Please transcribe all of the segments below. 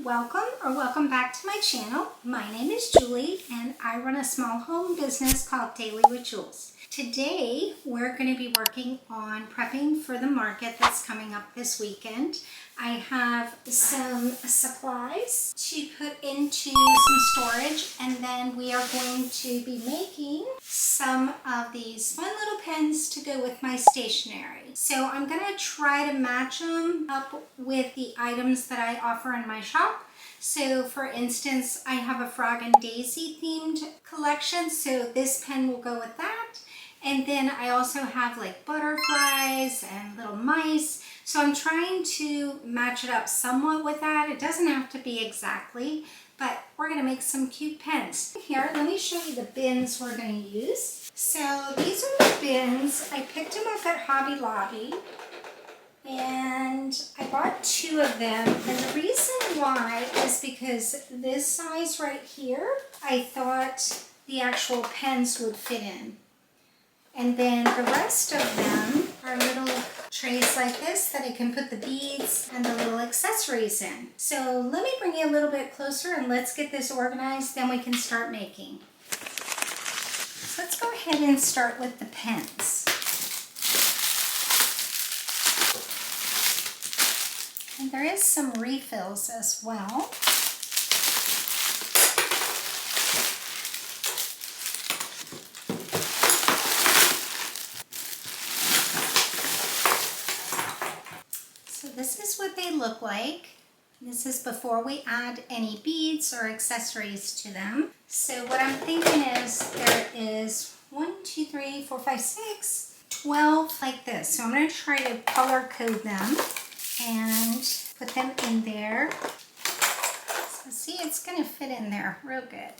welcome back to my channel. My name is Julie and I run a small home business called Daily with Jules. Today we're going to be working on prepping for the market that's coming up this weekend. I have some supplies to put into some storage, and then we are going to be making some of these fun little pens to go with my stationery. So I'm going to try to match them up with the items that I offer in my shop. So for instance, I have a Frog and Daisy themed collection, so this pen will go with that. And then I also have like butterflies and little mice. So I'm trying to match it up somewhat with that. It doesn't have to be exactly, but we're gonna make some cute pens. Here, let me show you the bins we're gonna use. So these are the bins. I picked them up at Hobby Lobby and I bought 2 of them. And the reason why is because this size right here, I thought the actual pens would fit in. And then the rest of them are little trays like this that I can put the beads and the little accessories in. So let me bring you a little bit closer and let's get this organized, then we can start making. So let's go ahead and start with the pens. And there is some refills as well. This is what they look like. This is before we add any beads or accessories to them. So what I'm thinking is there is 12 like this. So I'm going to try to color code them and put them in there. So see, it's going to fit in there real good.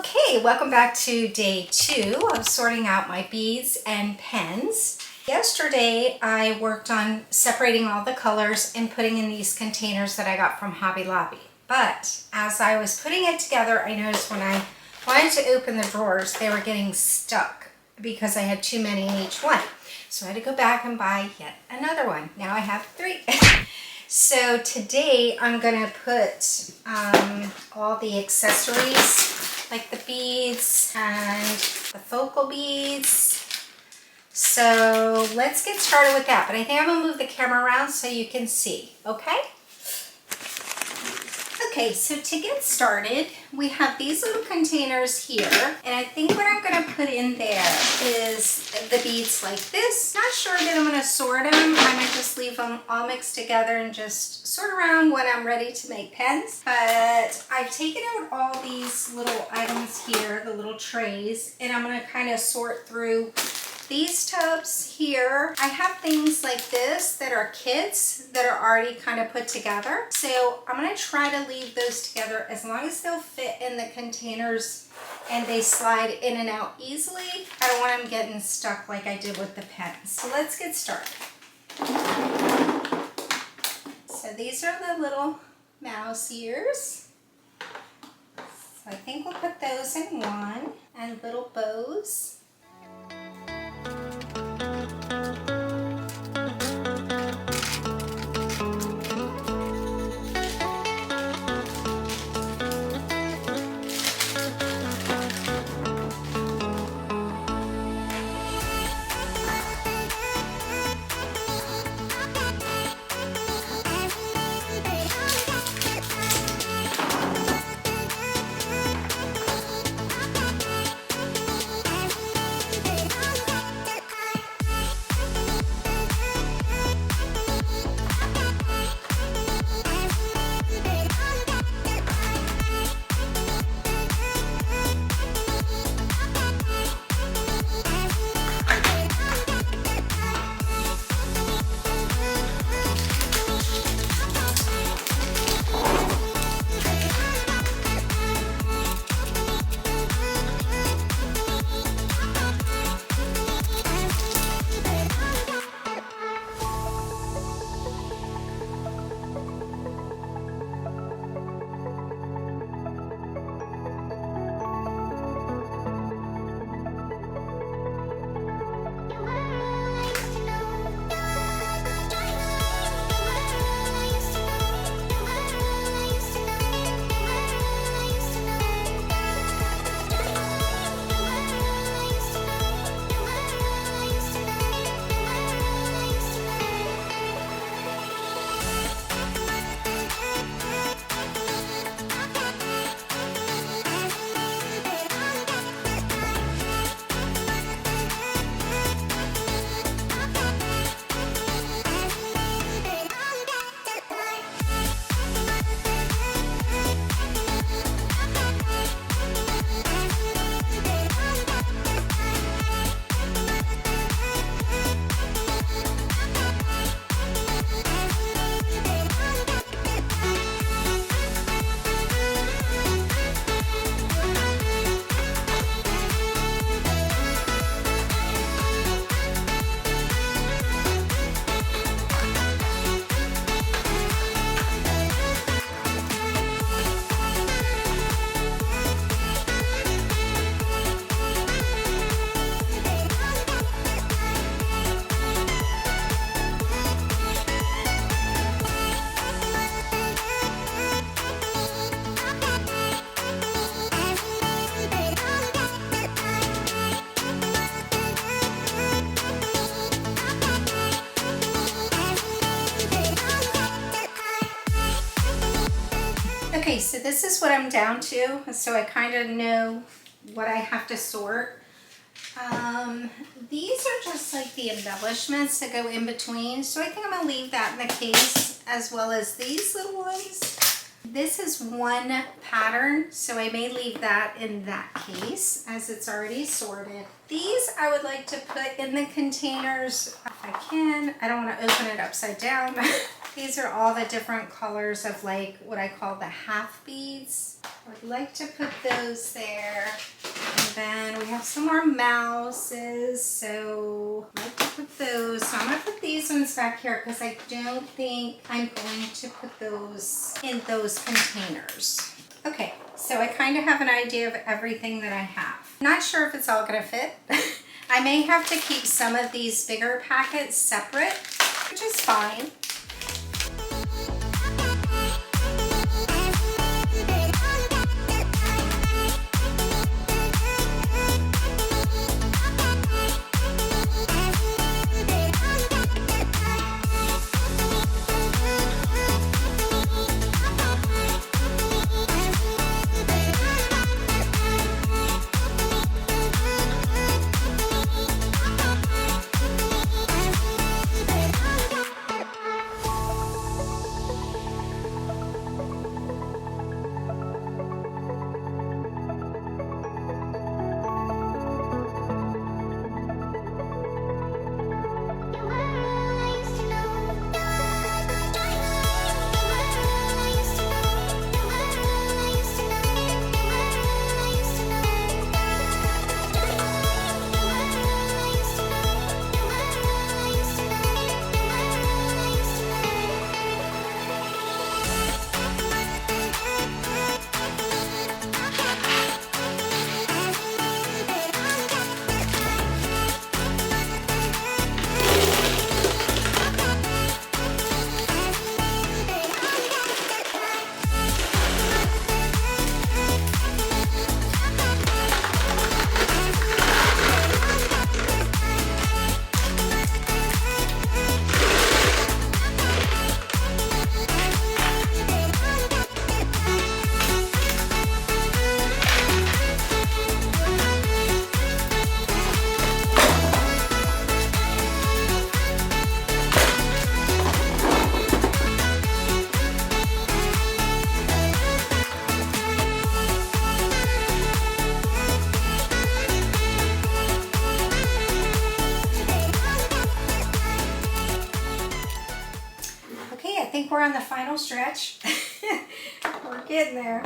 Okay, welcome back to day 2 of sorting out my beads and pens. Yesterday I worked on separating all the colors and putting in these containers that I got from Hobby Lobby. But as I was putting it together, I noticed when I wanted to open the drawers, they were getting stuck because I had too many in each one. So I had to go back and buy yet another one. Now I have 3. So today I'm going to put all the accessories, like the beads and the focal beads. So let's get started with that. But I think I'm going to move the camera around so you can see, okay? Okay, so to get started, we have these little containers here, and I think what I'm going to put in there is the beads like this. Not sure that I'm going to sort them. I might just leave them all mixed together and just sort around when I'm ready to make pens. But I've taken out all these little items here, the little trays, and I'm going to kind of sort through these tubs here. I have things like this that are kits that are already kind of put together. So I'm going to try to leave those together as long as they'll fit in the containers and they slide in and out easily. I don't want them getting stuck like I did with the pens. So let's get started. So these are the little mouse ears. So I think we'll put those in one, and little bows. Okay, so this is what I'm down to, so I kind of know what I have to sort. These are just like the embellishments that go in between, so I think I'm going to leave that in the case, as well as these little ones. This is one pattern, so I may leave that in that case as it's already sorted. These I would like to put in the containers if I can. I don't want to open it upside down. These are all the different colors of like what I call the half beads. I would like to put those there. And then we have some more mouses, so I'd like to put those. So I'm going to put these ones back here because I don't think I'm going to put those in those containers. Okay, so I kind of have an idea of everything that I have. Not sure if it's all going to fit. I may have to keep some of these bigger packets separate, which is fine. I think we're on the final stretch. We're getting there.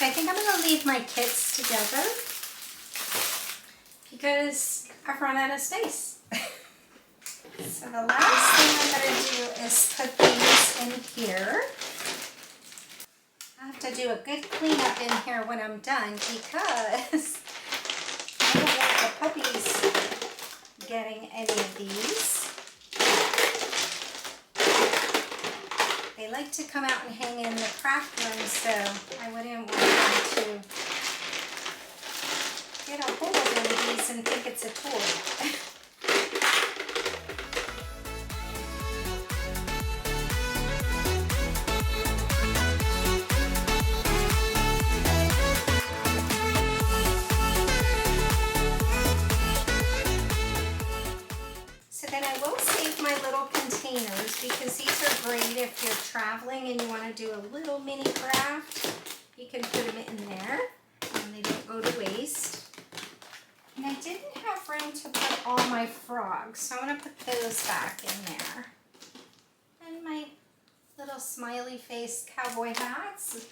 So I think I'm going to leave my kits together because I've run out of space. So the last thing I'm going to do is put these in here. I have to do a good cleanup in here when I'm done because I don't want the puppies getting any of these. They like to come out and hang in the craft room, so I wouldn't want them to get a hold of one of these and think it's a toy. will save my little containers because these are great if you're traveling and you want to do a little mini craft. You can put them in there and they don't go to waste. And I didn't have room to put all my frogs, so I'm going to put those back in there. And my little smiley face cowboy hats.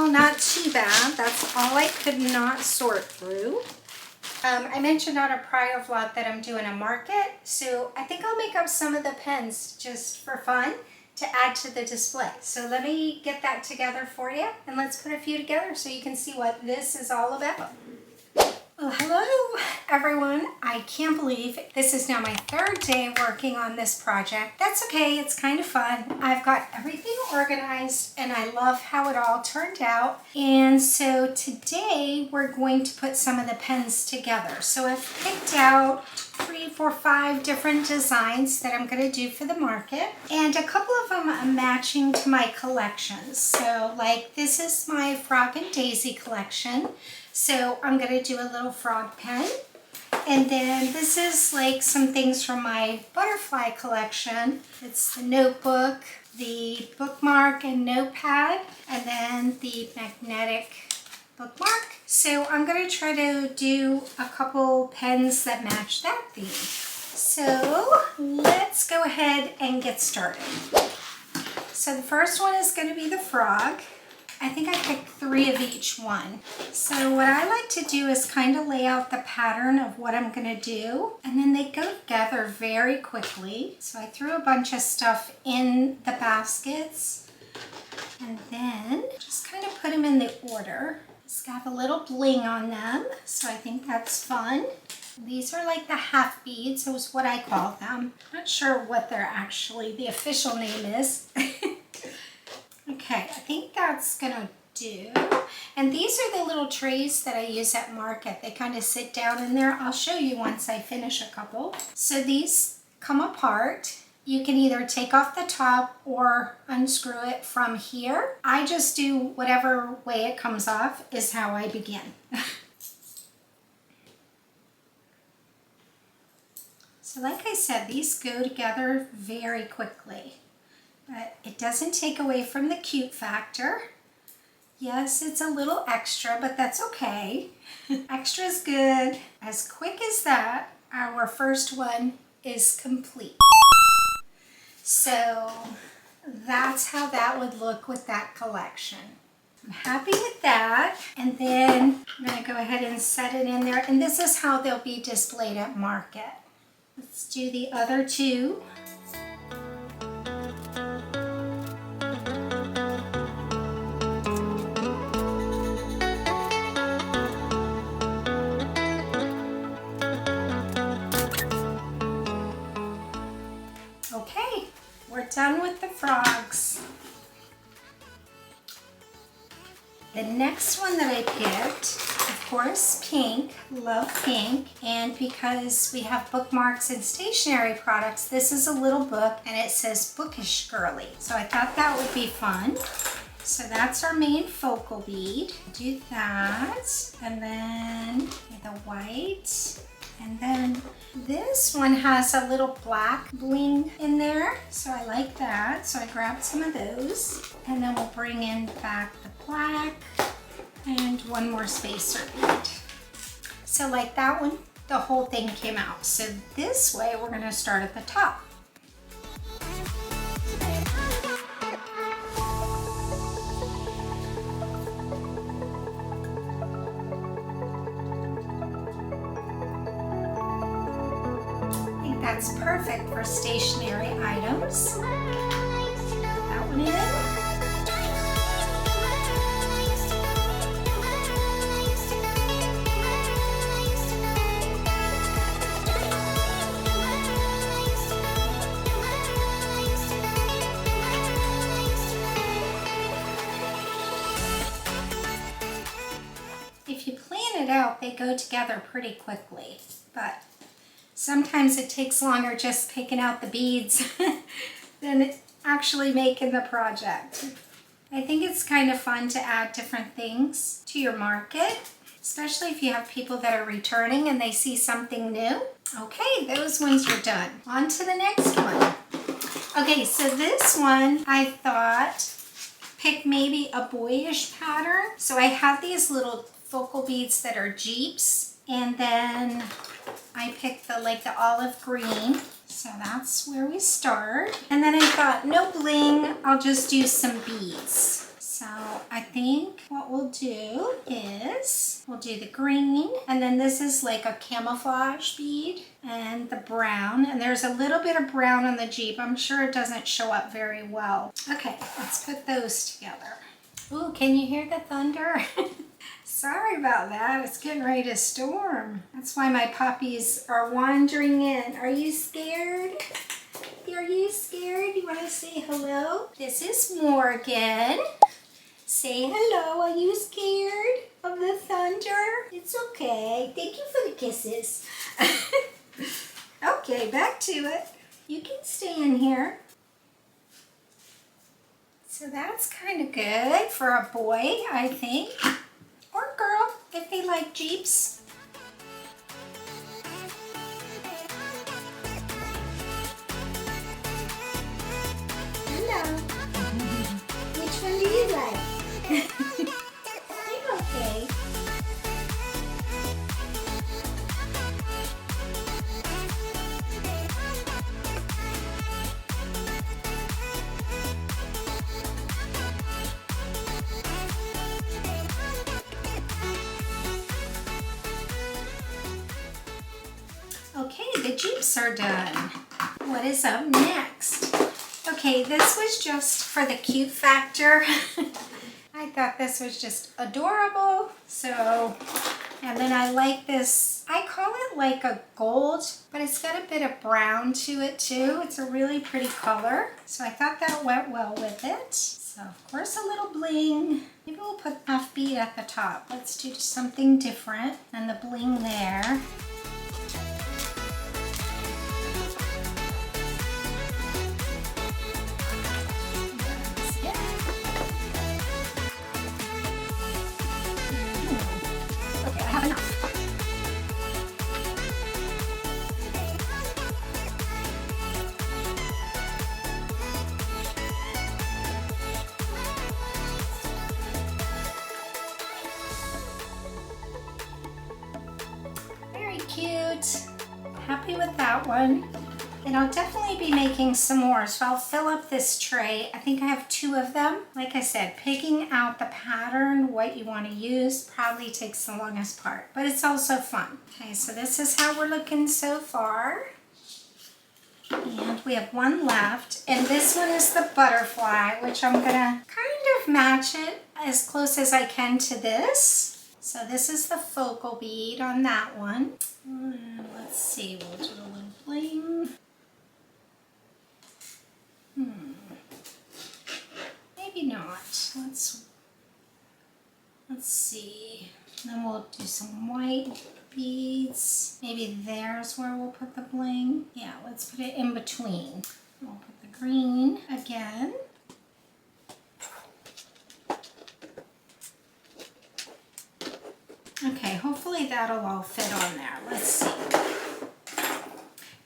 Not too bad. That's all I could not sort through. I mentioned on a prior vlog that I'm doing a market, so I think I'll make up some of the pens just for fun to add to the display. So let me get that together for you and let's put a few together so you can see what this is all about. Well, hello everyone. I can't believe this is now my third day working on this project. That's okay, it's kind of fun. I've got everything organized and I love how it all turned out. And so today we're going to put some of the pens together. So I've picked out 3, 4, 5 different designs that I'm going to do for the market. And a couple of them are matching to my collections. So like this is my Frog and Daisy collection. So I'm going to do a little frog pen. And then this is like some things from my butterfly collection. It's the notebook, the bookmark and notepad, and then the magnetic bookmark. So I'm going to try to do a couple pens that match that theme. So let's go ahead and get started. So the first one is going to be the frog. I think I picked 3 of each one. So what I like to do is kind of lay out the pattern of what I'm going to do, and then they go together very quickly. So I threw a bunch of stuff in the baskets and then just kind of put them in the order. Just have a little bling on them, so I think that's fun. These are like the half beads, so is what I call them. Not sure what they're actually, the official name is. Okay, I think that's gonna do. And these are the little trays that I use at market. They kind of sit down in there. I'll show you once I finish a couple. So these come apart. You can either take off the top or unscrew it from here. I just do whatever way it comes off is how I begin. So like I said, these go together very quickly. But it doesn't take away from the cute factor. Yes, it's a little extra, but that's okay. Extra is good. As quick as that, our first one is complete. So that's how that would look with that collection. I'm happy with that. And then I'm going to go ahead and set it in there. And this is how they'll be displayed at market. Let's do the other 2. Okay, we're done with the frogs. The next one that I picked, of course, pink, love pink, and because we have bookmarks and stationery products, this is a little book and it says Bookish Girly. So I thought that would be fun. So that's our main focal bead. Do that, and then the white. And then this one has a little black bling in there, so I like that. So I grabbed some of those, and then we'll bring in back the black and one more spacer bead. So like that one, the whole thing came out. So this way, we're gonna start at the top. That's perfect for stationery items. Put that one in. If you plan it out, they go together pretty quickly, but sometimes it takes longer just picking out the beads than actually making the project. I think it's kind of fun to add different things to your market, especially if you have people that are returning and they see something new. Okay, those ones are done. On to the next one. Okay, so this one I thought pick maybe a boyish pattern. So I have these little focal beads that are Jeeps, and then I picked the olive green. So that's where we start. And then I thought, no bling, I'll just do some beads. So I think what we'll do is we'll do the green, and then this is like a camouflage bead, and the brown, and there's a little bit of brown on the Jeep. I'm sure it doesn't show up very well. Okay, let's put those together. Ooh, can you hear the thunder? Sorry about that, it's getting ready to storm. That's why my puppies are wandering in. Are you scared? Are you scared? You want to say hello? This is Morgan. Say hello. Are you scared of the thunder? It's okay. Thank you for the kisses. Okay, back to it. You can stay in here. So that's kind of good for a boy, I think. Or girl, if they like Jeeps. Hello. Which one do you like? I'm okay. Okay, the Jeeps are done. What is up next? Okay, this was just for the cute factor. I thought this was just adorable. So, and then I like this, I call it like a gold, but it's got a bit of brown to it too. It's a really pretty color. So I thought that went well with it. So of course a little bling. Maybe we'll put half bead at the top. Let's do something different than the bling there. Cute. Happy with that one. And I'll definitely be making some more, so I'll fill up this tray. I think I have 2 of them. Like I said, picking out the pattern, what you want to use, probably takes the longest part, but it's also fun. Okay, so this is how we're looking so far. And we have one left, and this one is the butterfly, which I'm gonna kind of match it as close as I can to this. So this is the focal bead on that one. Let's see, we'll do a little bling. Maybe not. Let's see. Then we'll do some white beads. Maybe there's where we'll put the bling. Yeah, let's put it in between. We'll put the green again. Okay, hopefully that'll all fit on there. Let's see.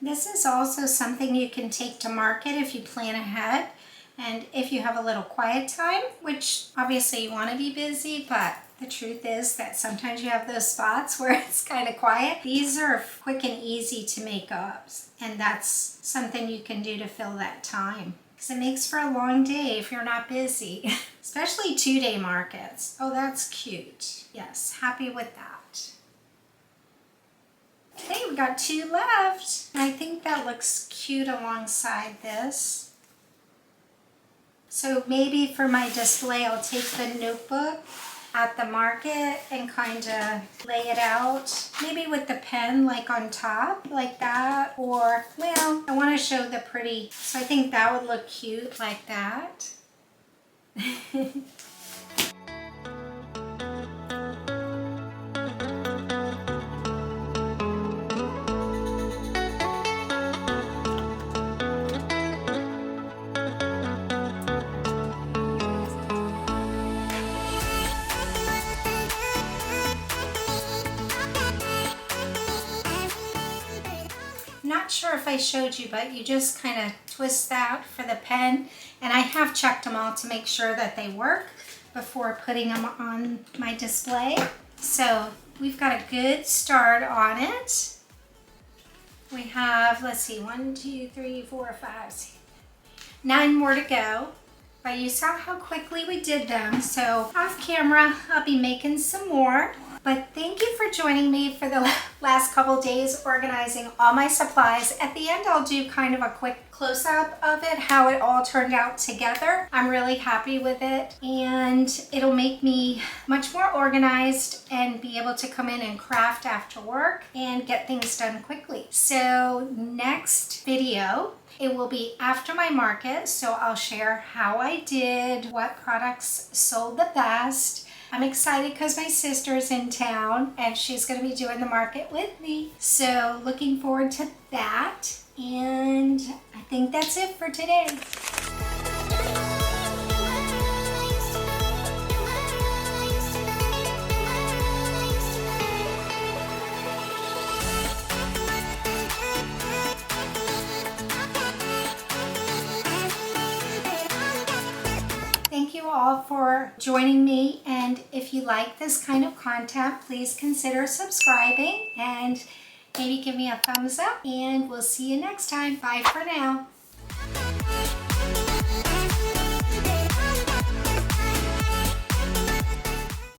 This is also something you can take to market if you plan ahead and if you have a little quiet time, which obviously you want to be busy, but the truth is that sometimes you have those spots where it's kind of quiet. These are quick and easy to make up, and that's something you can do to fill that time. Because it makes for a long day if you're not busy, especially 2-day markets. Oh, that's cute. Yes, happy with that. Okay, we got 2 left. I think that looks cute alongside this. So maybe for my display, I'll take the notebook at the market and kind of lay it out, maybe with the pen like on top like that, or well, I want to show the pretty, so I think that would look cute like that. not sure if I showed you, but you just kind of twist that for the pen. And I have checked them all to make sure that they work before putting them on my display. So we've got a good start on it. We have, let's see, 1, 2, 3, 4, 5, 6, 9 more to go. But you saw how quickly we did them. So off camera, I'll be making some more. But thank you for joining me for the last couple days organizing all my supplies. At the end, I'll do kind of a quick close-up of it, how it all turned out together. I'm really happy with it, and it'll make me much more organized and be able to come in and craft after work and get things done quickly. So next video, it will be after my market, so I'll share how I did, what products sold the best. I'm excited because my sister's in town and she's going to be doing the market with me. So looking forward to that. And I think that's it for today. Thank you all for joining me, and if you like this kind of content, please consider subscribing and maybe give me a thumbs up, and we'll see you next time. Bye for now.